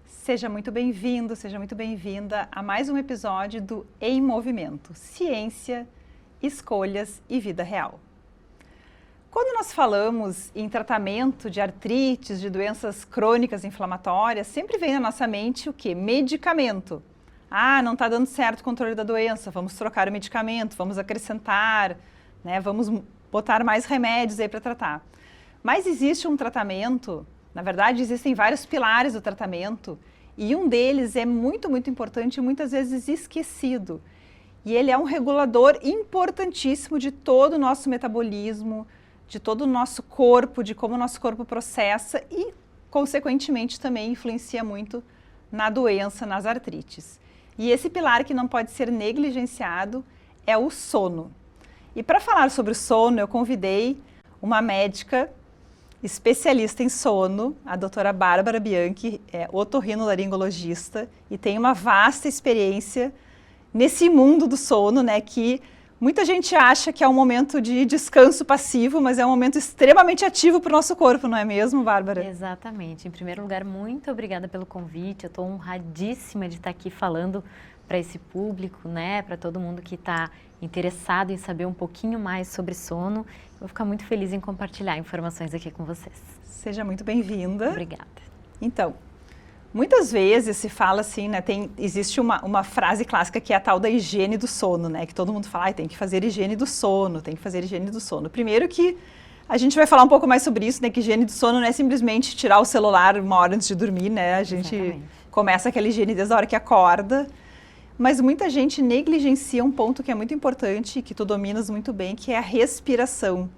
Seja muito bem-vindo, seja muito bem-vinda a mais um episódio do Em Movimento, Ciência, Escolhas e Vida Real. Quando nós falamos em tratamento de artrites, de doenças crônicas inflamatórias, sempre vem na nossa mente o quê? Medicamento. Ah, não está dando certo o controle da doença, vamos trocar o medicamento, vamos acrescentar, né? Vamos botar mais remédios aí para tratar. Mas existe um tratamento, na verdade existem vários pilares do tratamento e um deles é muito importante e muitas vezes esquecido. E ele é um regulador importantíssimo de todo o nosso metabolismo, de todo o nosso corpo, de como o nosso corpo processa e, consequentemente, também influencia muito na doença, nas artrites. E esse pilar que não pode ser negligenciado é o sono. E para falar sobre o sono, eu convidei uma médica especialista em sono, a doutora Bárbara Bianchi, é otorrinolaringologista e tem uma vasta experiência nesse mundo do sono, né, que muita gente acha que é um momento de descanso passivo, mas é um momento extremamente ativo para o nosso corpo, não é mesmo, Bárbara? Exatamente. Em primeiro lugar, muito obrigada pelo convite. Eu estou honradíssima de estar aqui falando para esse público, né, para todo mundo que está interessado em saber um pouquinho mais sobre sono. Eu vou ficar muito feliz em compartilhar informações aqui com vocês. Seja muito bem-vinda. Obrigada. Então, muitas vezes se fala assim, né, existe uma frase clássica que é a tal da higiene do sono, né, que todo mundo fala, tem que fazer higiene do sono, tem que fazer higiene do sono. Primeiro que a gente vai falar um pouco mais sobre isso, né, que higiene do sono não é simplesmente tirar o celular uma hora antes de dormir, né, a gente começa aquela higiene desde a hora que acorda, mas muita gente negligencia um ponto que é muito importante, que tu dominas muito bem, que é a respiração,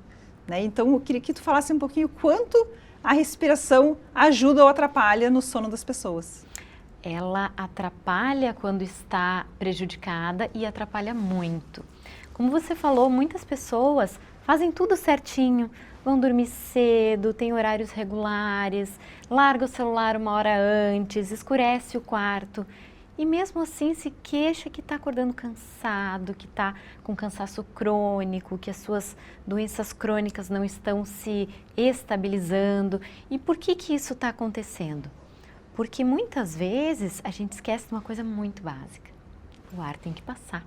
né, então eu queria que tu falasse um pouquinho quanto a respiração ajuda ou atrapalha no sono das pessoas. Ela atrapalha quando está prejudicada e atrapalha muito. Como você falou, muitas pessoas fazem tudo certinho, vão dormir cedo, têm horários regulares, larga o celular uma hora antes, escurece o quarto e mesmo assim se queixa que está acordando cansado, que está com cansaço crônico, que as suas doenças crônicas não estão se estabilizando. E por que isso está acontecendo? Porque muitas vezes a gente esquece de uma coisa muito básica. O ar tem que passar.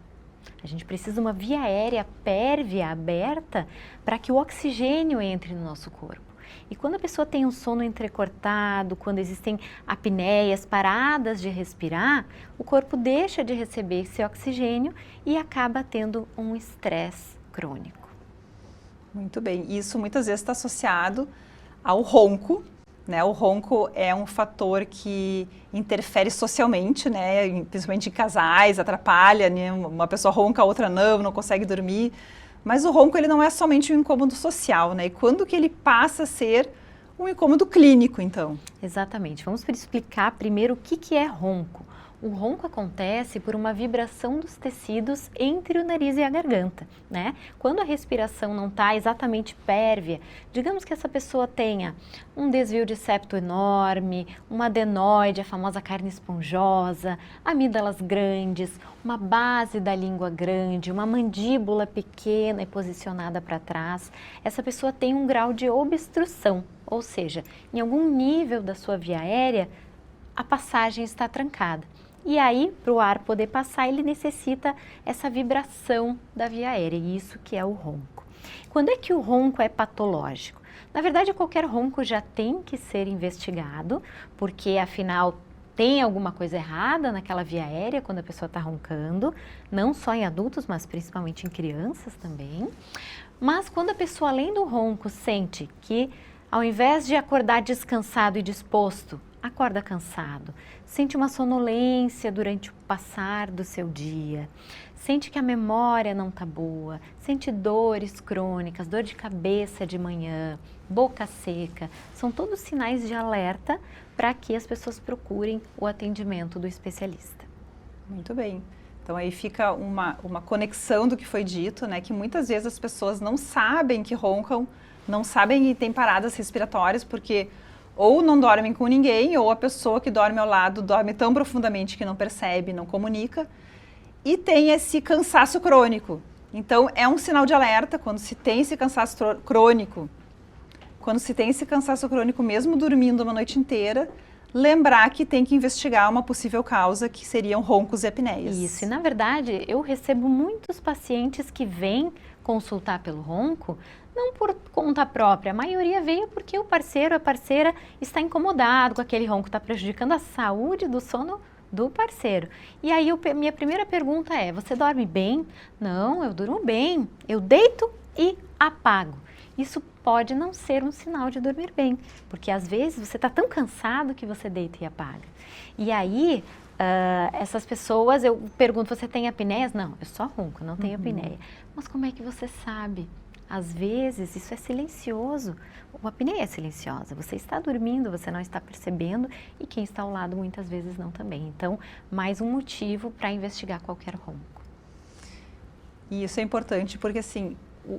A gente precisa de uma via aérea pérvia aberta para que o oxigênio entre no nosso corpo. E quando a pessoa tem um sono entrecortado, quando existem apneias, paradas de respirar, o corpo deixa de receber esse oxigênio e acaba tendo um estresse crônico. Muito bem. Isso muitas vezes está associado ao ronco, né? O ronco é um fator que interfere socialmente, né? Principalmente em casais, atrapalha, né? Uma pessoa ronca, a outra não consegue dormir. Mas o ronco ele não é somente um incômodo social, né? E quando que ele passa a ser um incômodo clínico, então? Exatamente. Vamos explicar primeiro o que é ronco. O ronco acontece por uma vibração dos tecidos entre o nariz e a garganta, né? Quando a respiração não está exatamente pérvia, digamos que essa pessoa tenha um desvio de septo enorme, uma adenoide, a famosa carne esponjosa, amígdalas grandes, uma base da língua grande, uma mandíbula pequena e posicionada para trás, essa pessoa tem um grau de obstrução, ou seja, em algum nível da sua via aérea, a passagem está trancada. E aí, para o ar poder passar, ele necessita essa vibração da via aérea, e isso que é o ronco. Quando é que o ronco é patológico? Na verdade, qualquer ronco já tem que ser investigado, porque afinal tem alguma coisa errada naquela via aérea quando a pessoa está roncando, não só em adultos, mas principalmente em crianças também. Mas quando a pessoa, além do ronco, sente que ao invés de acordar descansado e disposto, acorda cansado, sente uma sonolência durante o passar do seu dia, sente que a memória não está boa, sente dores crônicas, dor de cabeça de manhã, boca seca, são todos sinais de alerta para que as pessoas procurem o atendimento do especialista. Muito bem. Então aí fica uma conexão do que foi dito, né, que muitas vezes as pessoas não sabem que roncam, não sabem que tem paradas respiratórias, porque ou não dormem com ninguém, ou a pessoa que dorme ao lado dorme tão profundamente que não percebe, não comunica, e tem esse cansaço crônico. Então, é um sinal de alerta quando se tem esse cansaço crônico, mesmo dormindo uma noite inteira, lembrar que tem que investigar uma possível causa, que seriam roncos e apneias. Isso, e na verdade eu recebo muitos pacientes que vêm consultar pelo ronco, não por conta própria, a maioria veio porque o parceiro, a parceira está incomodado com aquele ronco, está prejudicando a saúde do sono do parceiro. E aí minha primeira pergunta é, você dorme bem? Não, eu durmo bem, eu deito e apago. Isso pode não ser um sinal de dormir bem, porque às vezes você está tão cansado que você deita e apaga. E aí, essas pessoas, eu pergunto, você tem apneias? Não, eu só ronco, não tenho apneia. Mas como é que você sabe? Às vezes isso é silencioso, a apneia é silenciosa, você está dormindo, você não está percebendo e quem está ao lado muitas vezes não também. Então, mais um motivo para investigar qualquer ronco. E isso é importante porque assim,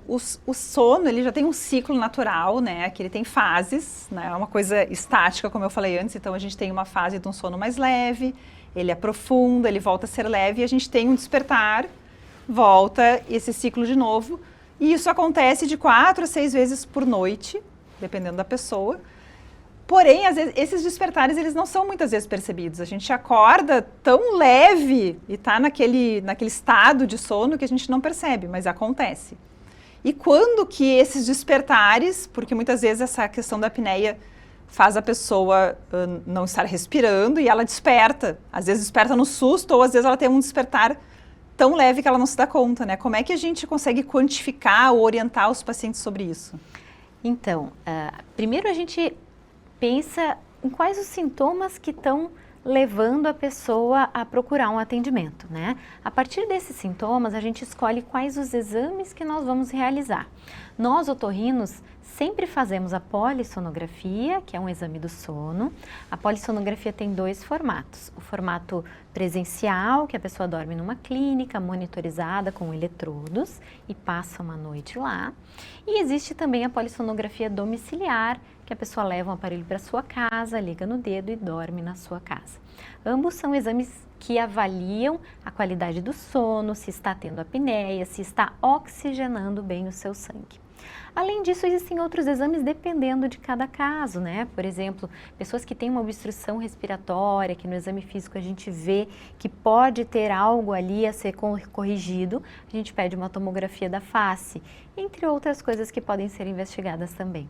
o sono ele já tem um ciclo natural, né, que ele tem fases, né, é uma coisa estática como eu falei antes, então a gente tem uma fase de um sono mais leve, ele aprofunda, ele volta a ser leve e a gente tem um despertar, volta esse ciclo de novo. E isso acontece de 4 a 6 vezes por noite, dependendo da pessoa. Porém, às vezes, esses despertares eles não são muitas vezes percebidos. A gente acorda tão leve e está naquele estado de sono que a gente não percebe, mas acontece. E quando que esses despertares, porque muitas vezes essa questão da apneia faz a pessoa não estar respirando e ela desperta. Às vezes desperta no susto ou às vezes ela tem um despertar tão leve que ela não se dá conta, né? Como é que a gente consegue quantificar ou orientar os pacientes sobre isso? Então, primeiro a gente pensa em quais os sintomas que estão levando a pessoa a procurar um atendimento, né? A partir desses sintomas, a gente escolhe quais os exames que nós vamos realizar. Nós, otorrinos, sempre fazemos a polissonografia, que é um exame do sono. A polissonografia tem 2 formatos. O formato presencial, que a pessoa dorme numa clínica monitorizada com eletrodos e passa uma noite lá. E existe também a polissonografia domiciliar, que a pessoa leva um aparelho para sua casa, liga no dedo e dorme na sua casa. Ambos são exames que avaliam a qualidade do sono, se está tendo apneia, se está oxigenando bem o seu sangue. Além disso, existem outros exames dependendo de cada caso, né? Por exemplo, pessoas que têm uma obstrução respiratória, que no exame físico a gente vê que pode ter algo ali a ser corrigido, a gente pede uma tomografia da face, entre outras coisas que podem ser investigadas também.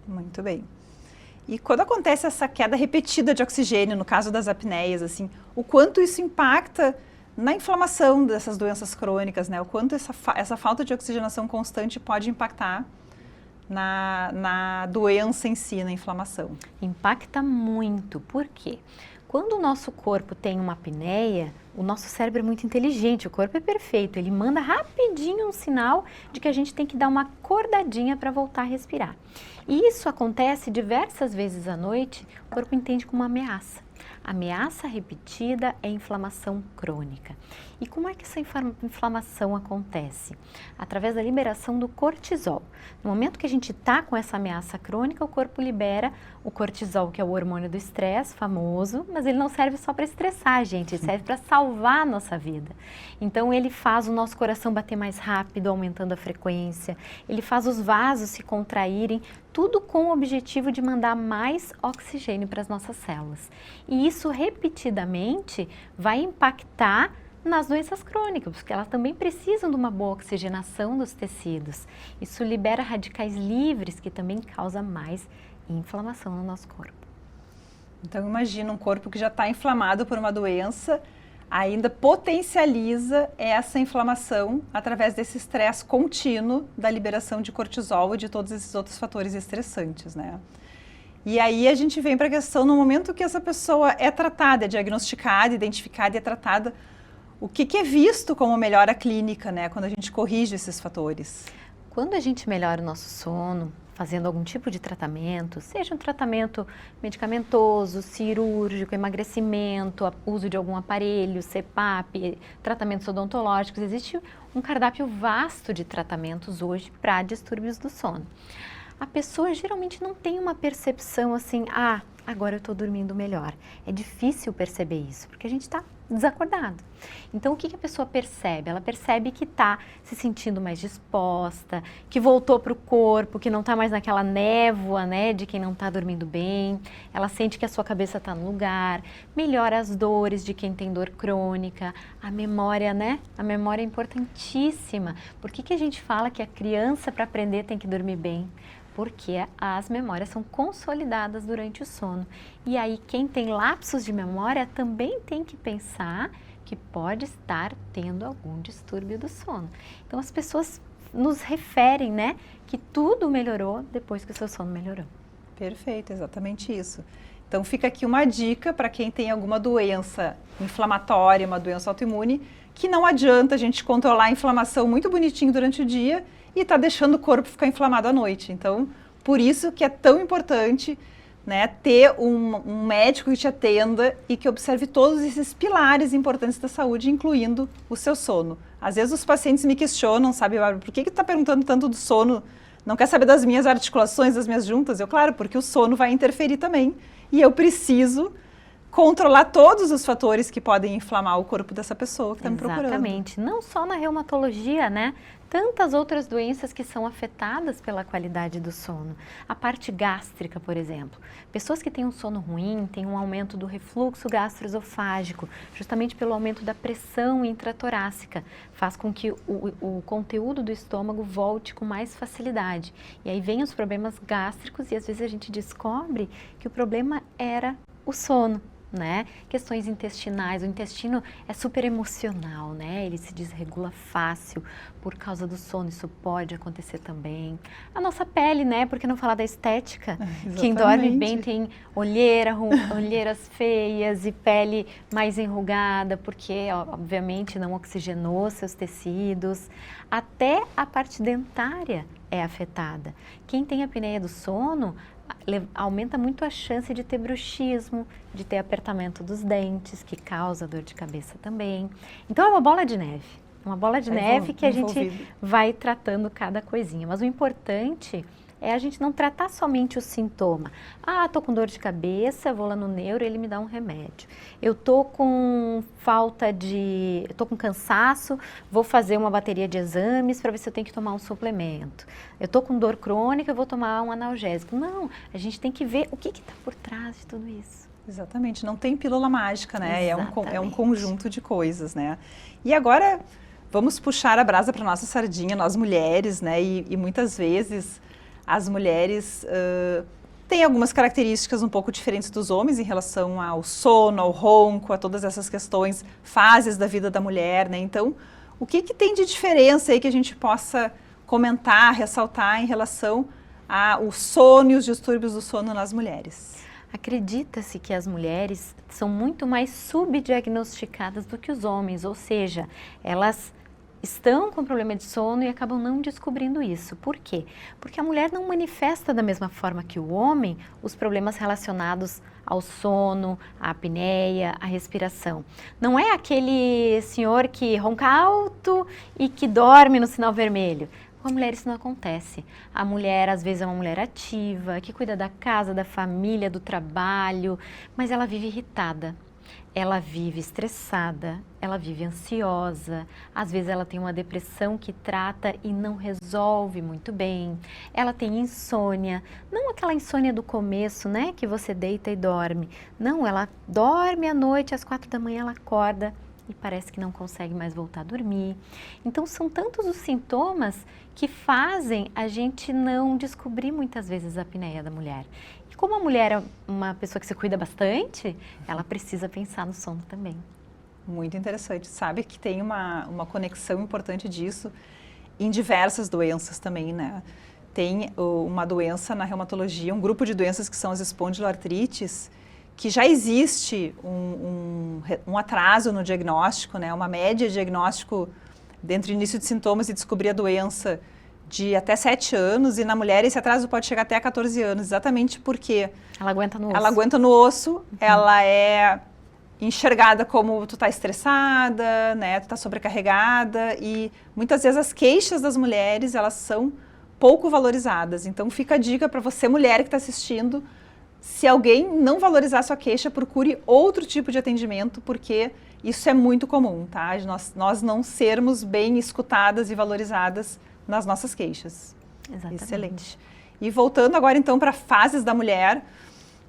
Muito bem. E quando acontece essa queda repetida de oxigênio, no caso das apneias, assim, o quanto isso impacta na inflamação dessas doenças crônicas, né? O quanto essa falta de oxigenação constante pode impactar na doença em si, na inflamação? Impacta muito. Por quê? Quando o nosso corpo tem uma apneia, o nosso cérebro é muito inteligente, o corpo é perfeito, ele manda rapidinho um sinal de que a gente tem que dar uma acordadinha para voltar a respirar. E isso acontece diversas vezes à noite, o corpo entende como uma ameaça. Ameaça repetida é inflamação crônica. E como é que essa inflamação acontece? Através da liberação do cortisol. No momento que a gente está com essa ameaça crônica, o corpo libera o cortisol, que é o hormônio do estresse, famoso, mas ele não serve só para estressar a gente, ele serve para salvar a nossa vida. Então ele faz o nosso coração bater mais rápido, aumentando a frequência, ele faz os vasos se contraírem, tudo com o objetivo de mandar mais oxigênio para as nossas células. E isso repetidamente vai impactar nas doenças crônicas, porque elas também precisam de uma boa oxigenação dos tecidos. Isso libera radicais livres, que também causa mais inflamação no nosso corpo. Então imagina um corpo que já está inflamado por uma doença, ainda potencializa essa inflamação através desse estresse contínuo da liberação de cortisol e de todos esses outros fatores estressantes, né? E aí a gente vem para a questão, no momento que essa pessoa é tratada, é diagnosticada, identificada e é tratada, o que é visto como melhora clínica, né, quando a gente corrige esses fatores? Quando a gente melhora o nosso sono, fazendo algum tipo de tratamento, seja um tratamento medicamentoso, cirúrgico, emagrecimento, uso de algum aparelho, CPAP, tratamentos odontológicos, existe um cardápio vasto de tratamentos hoje para distúrbios do sono. A pessoa geralmente não tem uma percepção assim, agora eu estou dormindo melhor. É difícil perceber isso, porque a gente está desacordado. Então, o que a pessoa percebe? Ela percebe que está se sentindo mais disposta, que voltou para o corpo, que não está mais naquela névoa, né, de quem não está dormindo bem. Ela sente que a sua cabeça está no lugar, melhora as dores de quem tem dor crônica, a memória, né? A memória é importantíssima. Por que a gente fala que a criança, para aprender, tem que dormir bem? Porque as memórias são consolidadas durante o sono. E aí, quem tem lapsos de memória também tem que pensar que pode estar tendo algum distúrbio do sono. Então, as pessoas nos referem, né, que tudo melhorou depois que o seu sono melhorou. Perfeito, exatamente isso. Então, fica aqui uma dica para quem tem alguma doença inflamatória, uma doença autoimune, que não adianta a gente controlar a inflamação muito bonitinho durante o dia e tá deixando o corpo ficar inflamado à noite. Então, por isso que é tão importante, né, ter um médico que te atenda e que observe todos esses pilares importantes da saúde, incluindo o seu sono. Às vezes os pacientes me questionam, sabe, Bárbara, por que tu tá perguntando tanto do sono? Não quer saber das minhas articulações, das minhas juntas? Claro, porque o sono vai interferir também e eu preciso controlar todos os fatores que podem inflamar o corpo dessa pessoa que está me procurando. Exatamente. Não só na reumatologia, né? Tantas outras doenças que são afetadas pela qualidade do sono. A parte gástrica, por exemplo. Pessoas que têm um sono ruim têm um aumento do refluxo gastroesofágico, justamente pelo aumento da pressão intratorácica. Faz com que o conteúdo do estômago volte com mais facilidade. E aí vem os problemas gástricos e às vezes a gente descobre que o problema era o sono. Né? Questões intestinais, o intestino é super emocional, né? Ele se desregula fácil por causa do sono, isso pode acontecer também. A nossa pele, né? Por que não falar da estética? Quem dorme bem tem olheiras feias e pele mais enrugada, porque obviamente não oxigenou seus tecidos. Até a parte dentária é afetada. Quem tem apneia do sono aumenta muito a chance de ter bruxismo, de ter apertamento dos dentes, que causa dor de cabeça também. Então é uma bola de neve. Uma bola de neve que a gente vai tratando cada coisinha. Mas o importante é a gente não tratar somente o sintoma. Ah, tô com dor de cabeça, vou lá no neuro, ele me dá um remédio. Eu tô com tô com cansaço, vou fazer uma bateria de exames para ver se eu tenho que tomar um suplemento. Eu tô com dor crônica, vou tomar um analgésico. Não, a gente tem que ver o que está por trás de tudo isso. Exatamente, não tem pílula mágica, né? É um conjunto de coisas, né? E agora, vamos puxar a brasa para nossa sardinha, nós mulheres, né? E muitas vezes as mulheres têm algumas características um pouco diferentes dos homens em relação ao sono, ao ronco, a todas essas questões, fases da vida da mulher, né? Então, o que tem de diferença aí que a gente possa comentar, ressaltar em relação ao sono e os distúrbios do sono nas mulheres? Acredita-se que as mulheres são muito mais subdiagnosticadas do que os homens, ou seja, elas estão com problema de sono e acabam não descobrindo isso. Por quê? Porque a mulher não manifesta da mesma forma que o homem os problemas relacionados ao sono, à apneia, à respiração. Não é aquele senhor que ronca alto e que dorme no sinal vermelho. Com a mulher isso não acontece. A mulher às vezes é uma mulher ativa, que cuida da casa, da família, do trabalho, mas ela vive irritada. Ela vive estressada, ela vive ansiosa, às vezes ela tem uma depressão que trata e não resolve muito bem, ela tem insônia, não aquela insônia do começo, né, que você deita e dorme, não, ela dorme à noite, às 4 da manhã ela acorda e parece que não consegue mais voltar a dormir. Então são tantos os sintomas que fazem a gente não descobrir muitas vezes a apneia da mulher. E como a mulher é uma pessoa que se cuida bastante, ela precisa pensar no sono também. Muito interessante. Sabe que tem uma conexão importante disso em diversas doenças também, né? Tem uma doença na reumatologia, um grupo de doenças que são as espondiloartrites, que já existe um atraso no diagnóstico, né? Uma média de diagnóstico entre o início de sintomas e descobrir a doença de até 7 anos, e na mulher esse atraso pode chegar até a 14 anos, exatamente porque ela aguenta no osso. Ela aguenta no osso, ela é enxergada como tu tá estressada, né? Tu tá sobrecarregada, e muitas vezes as queixas das mulheres, elas são pouco valorizadas. Então fica a dica para você, mulher que está assistindo, se alguém não valorizar a sua queixa, procure outro tipo de atendimento, porque isso é muito comum, tá? Nós não sermos bem escutadas e valorizadas nas nossas queixas. Exatamente. Excelente. E voltando agora então para fases da mulher,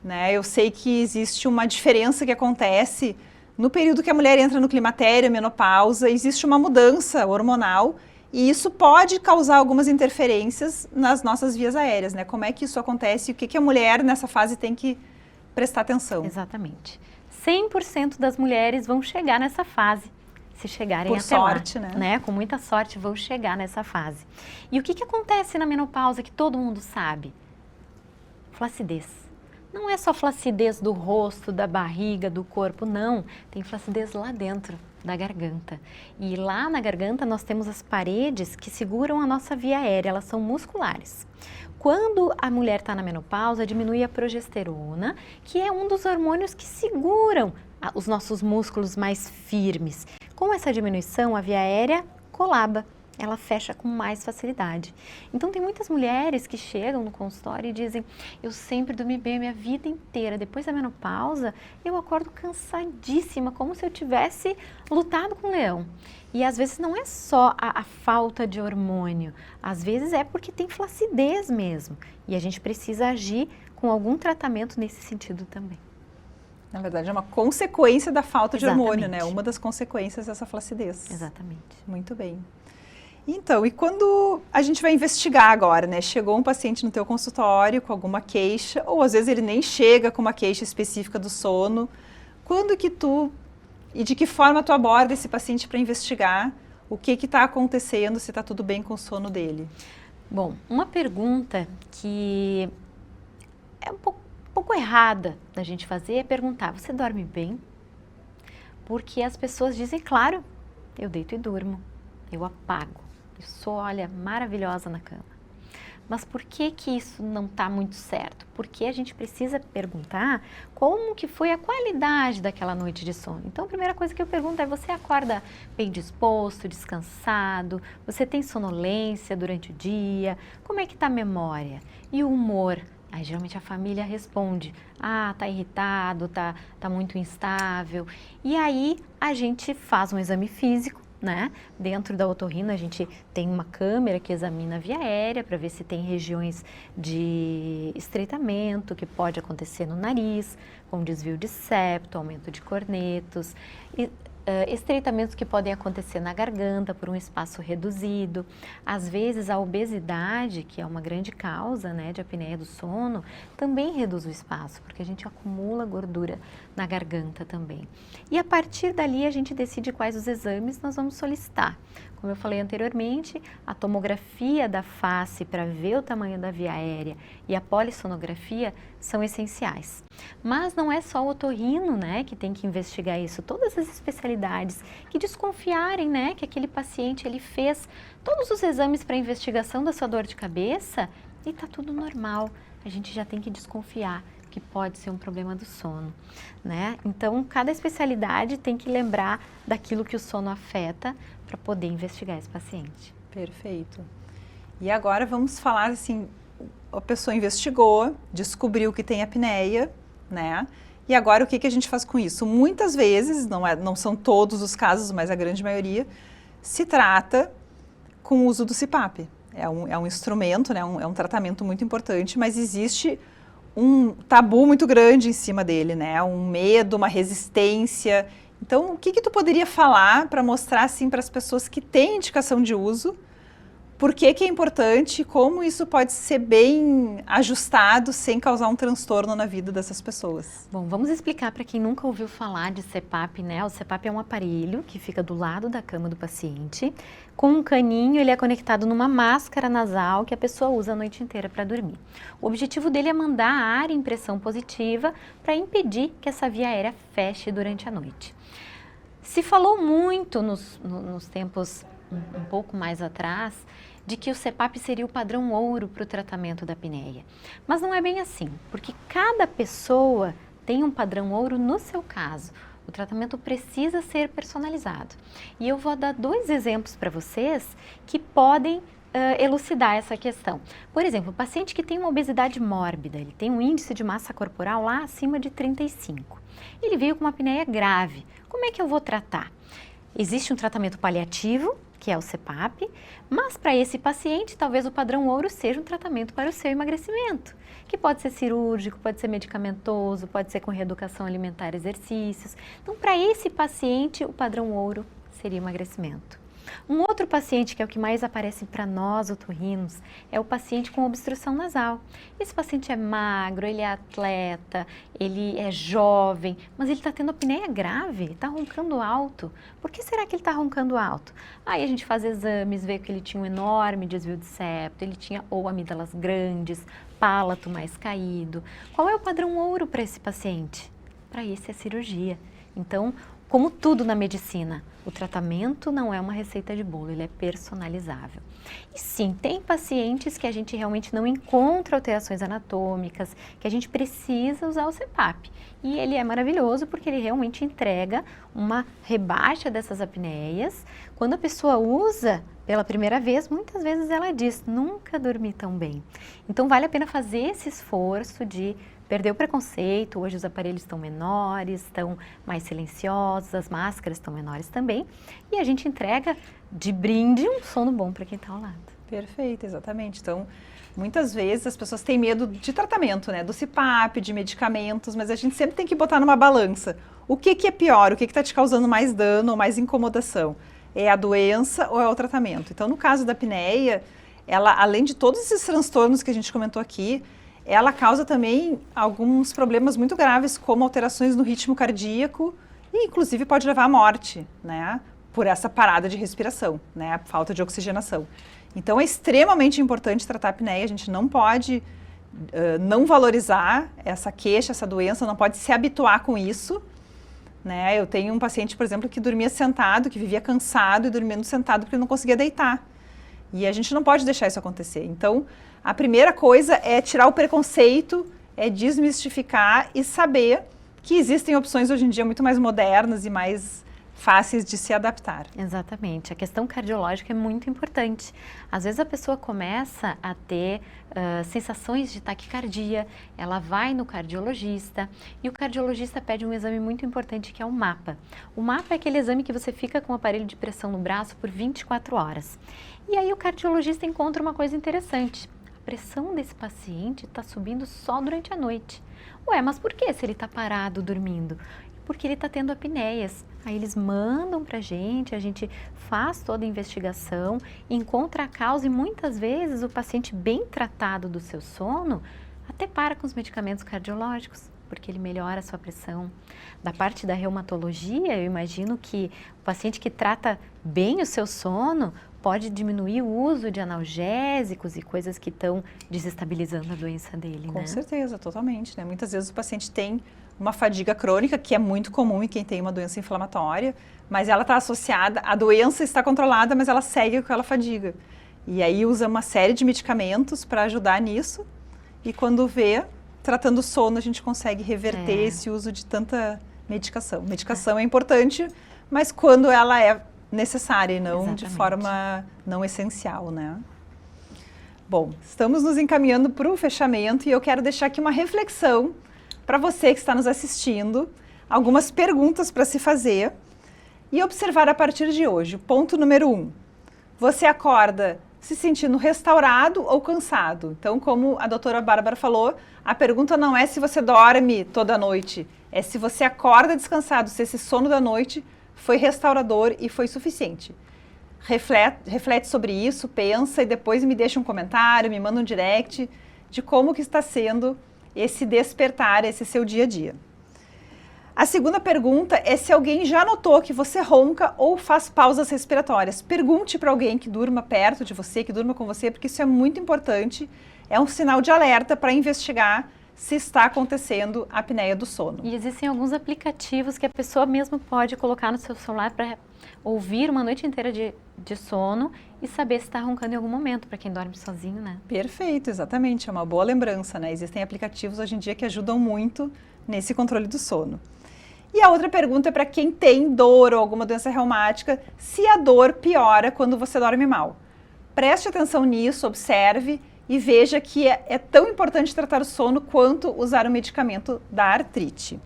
né? Eu sei que existe uma diferença que acontece no período que a mulher entra no climatério, menopausa, existe uma mudança hormonal e isso pode causar algumas interferências nas nossas vias aéreas, né? Como é que isso acontece e o que a mulher nessa fase tem que prestar atenção? Exatamente. 100% das mulheres vão chegar nessa fase, se chegarem até lá. Por sorte, né? Com muita sorte vão chegar nessa fase. E o que acontece na menopausa que todo mundo sabe? Flacidez. Não é só flacidez do rosto, da barriga, do corpo, não. Tem flacidez lá dentro da garganta. E lá na garganta nós temos as paredes que seguram a nossa via aérea, elas são musculares. Quando a mulher está na menopausa, diminui a progesterona, que é um dos hormônios que seguram os nossos músculos mais firmes. Com essa diminuição, a via aérea colaba, ela fecha com mais facilidade. Então, tem muitas mulheres que chegam no consultório e dizem: eu sempre dormi bem a minha vida inteira, depois da menopausa, eu acordo cansadíssima, como se eu tivesse lutado com um leão. E às vezes não é só a falta de hormônio, às vezes é porque tem flacidez mesmo. E a gente precisa agir com algum tratamento nesse sentido também. Na verdade, é uma consequência da falta de hormônio, né? Uma das consequências dessa flacidez. Exatamente. Muito bem. Então, e quando a gente vai investigar agora, né? Chegou um paciente no teu consultório com alguma queixa, ou às vezes ele nem chega com uma queixa específica do sono, quando que tu e de que forma tu aborda esse paciente para investigar o que está acontecendo, se está tudo bem com o sono dele? Bom, uma pergunta que é um pouco errada da gente fazer é perguntar: você dorme bem? Porque as pessoas dizem: claro, eu deito e durmo, eu apago, eu sou, olha, maravilhosa na cama. Mas por que isso não está muito certo? Porque a gente precisa perguntar como que foi a qualidade daquela noite de sono. Então, a primeira coisa que eu pergunto é: você acorda bem disposto, descansado? Você tem sonolência durante o dia? Como é que está a memória? E o humor? Aí, geralmente, a família responde: ah, tá irritado, tá muito instável. E aí, a gente faz um exame físico, né? Dentro da otorrino a gente tem uma câmera que examina a via aérea para ver se tem regiões de estreitamento que pode acontecer no nariz, com desvio de septo, aumento de cornetos, estreitamentos que podem acontecer na garganta por um espaço reduzido. Às vezes a obesidade, que é uma grande causa, né, de apneia do sono, também reduz o espaço, porque a gente acumula gordura na garganta também. E a partir dali a gente decide quais os exames nós vamos solicitar. Como eu falei anteriormente, a tomografia da face para ver o tamanho da via aérea e a polissonografia são essenciais. Mas não é só o otorrino, né, que tem que investigar isso. Todas as especialidades que desconfiarem, né, que aquele paciente ele fez todos os exames para investigação da sua dor de cabeça e está tudo normal, a gente já tem que desconfiar que pode ser um problema do sono, né? Então, cada especialidade tem que lembrar daquilo que o sono afeta para poder investigar esse paciente. Perfeito. E agora vamos falar assim, a pessoa investigou, descobriu que tem apneia, né? E agora o que a gente faz com isso? Muitas vezes, não são todos os casos, mas a grande maioria, se trata com o uso do CPAP. É um instrumento, né? É um tratamento muito importante, mas existe um tabu muito grande em cima dele, né? Um medo, uma resistência. Então, o que tu poderia falar para mostrar assim para as pessoas que têm indicação de uso, por que é importante, como isso pode ser bem ajustado sem causar um transtorno na vida dessas pessoas? Bom, vamos explicar para quem nunca ouviu falar de CPAP, né? O CPAP é um aparelho que fica do lado da cama do paciente. Com um caninho, ele é conectado numa máscara nasal que a pessoa usa a noite inteira para dormir. O objetivo dele é mandar ar em pressão positiva para impedir que essa via aérea feche durante a noite. Se falou muito nos tempos um pouco mais atrás de que o CPAP seria o padrão ouro para o tratamento da apneia. Mas não é bem assim, porque cada pessoa tem um padrão ouro no seu caso. O tratamento precisa ser personalizado. E eu vou dar 2 exemplos para vocês que podem elucidar essa questão. Por exemplo, o paciente que tem uma obesidade mórbida, ele tem um índice de massa corporal lá acima de 35. Ele veio com uma apneia grave. Como é que eu vou tratar? Existe um tratamento paliativo, que é o CPAP, mas para esse paciente, talvez o padrão ouro seja um tratamento para o seu emagrecimento, que pode ser cirúrgico, pode ser medicamentoso, pode ser com reeducação alimentar e exercícios. Então, para esse paciente, o padrão ouro seria emagrecimento. Um outro paciente, que é o que mais aparece para nós, otorrinos, é o paciente com obstrução nasal. Esse paciente é magro, ele é atleta, ele é jovem, mas ele está tendo apneia grave, está roncando alto. Por que será que ele está roncando alto? Aí a gente faz exames, vê que ele tinha um enorme desvio de septo, ele tinha ou amígdalas grandes, palato mais caído. Qual é o padrão ouro para esse paciente? Para esse é cirurgia. Então, como tudo na medicina, o tratamento não é uma receita de bolo, ele é personalizável. E sim, tem pacientes que a gente realmente não encontra alterações anatômicas, que a gente precisa usar o CPAP. E ele é maravilhoso porque ele realmente entrega uma rebaixa dessas apneias. Quando a pessoa usa pela primeira vez, muitas vezes ela diz, nunca dormi tão bem. Então vale a pena fazer esse esforço de perder o preconceito. Hoje os aparelhos estão menores, estão mais silenciosos, as máscaras estão menores também. E a gente entrega de brinde um sono bom para quem está ao lado. Perfeito, exatamente. Então, muitas vezes as pessoas têm medo de tratamento, né? Do CPAP, de medicamentos, mas a gente sempre tem que botar numa balança. O que é pior? O que está te causando mais dano ou mais incomodação? É a doença ou é o tratamento? Então, no caso da apneia, ela, além de todos esses transtornos que a gente comentou aqui, ela causa também alguns problemas muito graves, como alterações no ritmo cardíaco e, inclusive, pode levar à morte, né? Por essa parada de respiração, né? A falta de oxigenação. Então, é extremamente importante tratar a apneia. A gente não pode não valorizar essa queixa, essa doença, não pode se habituar com isso, né? Eu tenho um paciente, por exemplo, que dormia sentado, que vivia cansado e dormindo sentado porque não conseguia deitar. E a gente não pode deixar isso acontecer. Então, a primeira coisa é tirar o preconceito, é desmistificar e saber que existem opções hoje em dia muito mais modernas e mais fáceis de se adaptar. Exatamente. A questão cardiológica é muito importante. Às vezes a pessoa começa a ter sensações de taquicardia, ela vai no cardiologista e o cardiologista pede um exame muito importante que é o mapa. O mapa é aquele exame que você fica com o aparelho de pressão no braço por 24 horas. E aí o cardiologista encontra uma coisa interessante. A pressão desse paciente está subindo só durante a noite. Ué, mas por que se ele está parado dormindo? Porque ele está tendo apneias. Aí eles mandam para a gente faz toda a investigação, encontra a causa e muitas vezes o paciente bem tratado do seu sono até para com os medicamentos cardiológicos, porque ele melhora a sua pressão. Da parte da reumatologia, eu imagino que o paciente que trata bem o seu sono pode diminuir o uso de analgésicos e coisas que estão desestabilizando a doença dele, né? Com certeza, totalmente, né? Muitas vezes o paciente tem uma fadiga crônica, que é muito comum em quem tem uma doença inflamatória, mas ela está associada, a doença está controlada, mas ela segue com aquela fadiga. E aí usa uma série de medicamentos para ajudar nisso, e quando vê, tratando o sono, a gente consegue reverter esse uso de tanta medicação. Medicação é importante, mas quando ela é necessária e não de forma não essencial, né? Bom, estamos nos encaminhando para o fechamento e eu quero deixar aqui uma reflexão para você que está nos assistindo, algumas perguntas para se fazer e observar a partir de hoje. Ponto número 1. Você acorda se sentindo restaurado ou cansado? Então, como a doutora Bárbara falou, a pergunta não é se você dorme toda noite, é se você acorda descansado, se esse sono da noite foi restaurador e foi suficiente. Reflete sobre isso, pensa e depois me deixa um comentário, me manda um direct de como que está sendo esse despertar, esse seu dia a dia. A segunda pergunta é se alguém já notou que você ronca ou faz pausas respiratórias. Pergunte para alguém que durma perto de você, que durma com você, porque isso é muito importante. É um sinal de alerta para investigar se está acontecendo a apneia do sono. E existem alguns aplicativos que a pessoa mesmo pode colocar no seu celular para ouvir uma noite inteira de sono e saber se está roncando em algum momento, para quem dorme sozinho, né? Perfeito, exatamente, é uma boa lembrança, né? Existem aplicativos hoje em dia que ajudam muito nesse controle do sono. E a outra pergunta é para quem tem dor ou alguma doença reumática, se a dor piora quando você dorme mal. preste atenção nisso, observe e veja que é tão importante tratar o sono quanto usar o medicamento da artrite.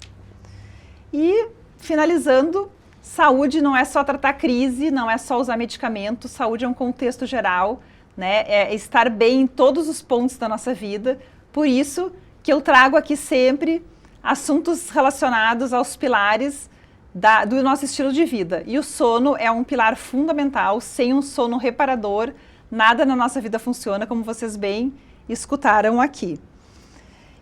E, finalizando, saúde não é só tratar crise, não é só usar medicamento, saúde é um contexto geral, né? É estar bem em todos os pontos da nossa vida. Por isso que eu trago aqui sempre assuntos relacionados aos pilares do nosso estilo de vida. E o sono é um pilar fundamental. Sem um sono reparador, nada na nossa vida funciona, como vocês bem escutaram aqui.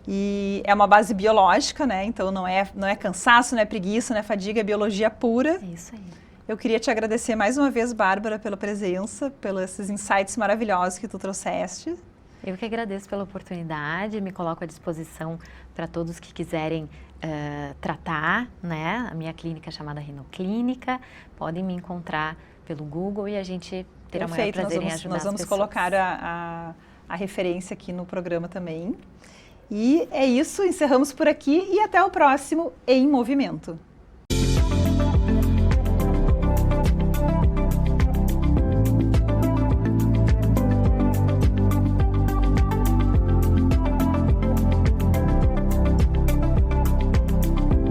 E é uma base biológica, né? Então não é cansaço, não é preguiça, não é fadiga, é biologia pura. É isso aí. Eu queria te agradecer mais uma vez, Bárbara, pela presença, pelos esses insights maravilhosos que tu trouxeste. Eu que agradeço pela oportunidade, me coloco à disposição para todos que quiserem tratar, né? A minha clínica é chamada Rinoclínica, podem me encontrar pelo Google e a gente terá o maior prazer em ajudar as pessoas. Nós vamos colocar a referência aqui no programa também. E é isso, encerramos por aqui e até o próximo Em Movimento.